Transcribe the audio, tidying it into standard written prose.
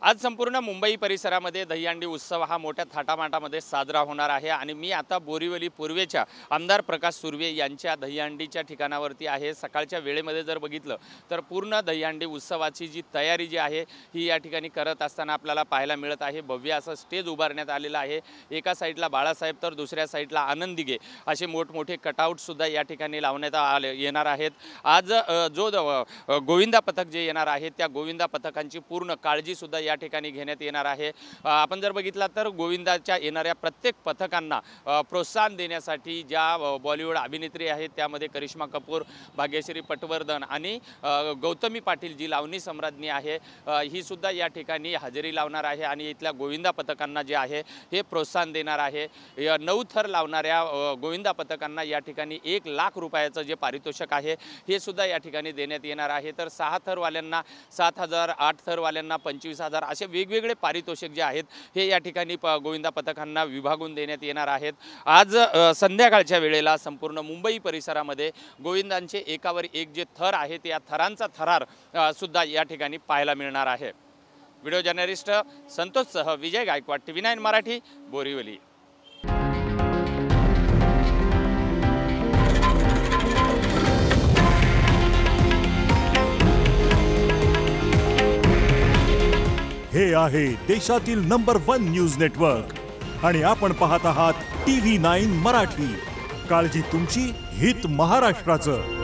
आज संपूर्ण मुंबई परिसरामध्ये दहीहंडी उत्सव हा मोठ्या थाटामाटामध्ये साजरा होणार आहे आणि मी आता बोरिवली पूर्वेच्या आमदार प्रकाश सुर्वे यांच्या दहीहंडीच्या ठिकाणावरती आहे। सकाळच्या वेळेमध्ये जर बघितलं तर पूर्ण दहीहंडी उत्सवाची जी तयारी जी आहे ही या ठिकाणी करत असताना आपल्याला पाहायला मिळत आहे। भव्य असं स्टेज उभारण्यात आलेलं आहे। एका साईडला बाळासाहेब तर दुसऱ्या साईडला आनंद दिघे असे मोठमोठे कटआउट सुद्धा या ठिकाणी लावण्यात येणार आहेत। आज जो गोविंदा पथक जे येणार आहे त्या गोविंदा पथकांची पूर्ण काळजी सुद्धा या ठिकाणी घेण्यात येणार आहे। आपण जर बघितला तर गोविंदाच्या येणाऱ्या प्रत्येक पथकांना प्रोत्साहन देण्यासाठी ज्या बॉलिवूड अभिनेत्री आहेत त्यामध्ये करिश्मा कपूर, भाग्यश्री पटवर्धन आणि गौतमी पाटील जी लावणी सम्राज्ञी आहे ही सुद्धा या ठिकाणी हजेरी लावणार आहे आणि इथल्या गोविंदा पथकांना जे आहे हे प्रोत्साहन देणार आहे। 9 थर लावणाऱ्या गोविंदा पथकांना या ठिकाणी 1 लाख रुपयाचं जे पारितोषिक आहे हे सुद्धा या ठिकाणी देण्यात येणार आहे। तर 6 थरवाल्यांना 7,000, 8 थरवाल्यांना 25,000 असे वेगवेगळे पारितोषिक जे आहेत हे या ठिकाणी गोविंदा पथकांना विभागून देण्यात येणार आहेत। आज संध्याकाळच्या वेळेला संपूर्ण मुंबई परिसरामध्ये गोविंदांचे एकावर एक जे थर आहेत या थरांचा थरार सुद्धा या ठिकाणी पाहायला मिळणार आहे। व्हिडिओ जर्नलिस्ट संतोषसह विजय गायकवाड, TV9 मराठी, बोरिवली। हे आहे देशातील नंबर 1 न्यूज नेटवर्क आणि आपण पाहत आहात TV9 मराठी। काळजी तुमची, हित महाराष्ट्राचं।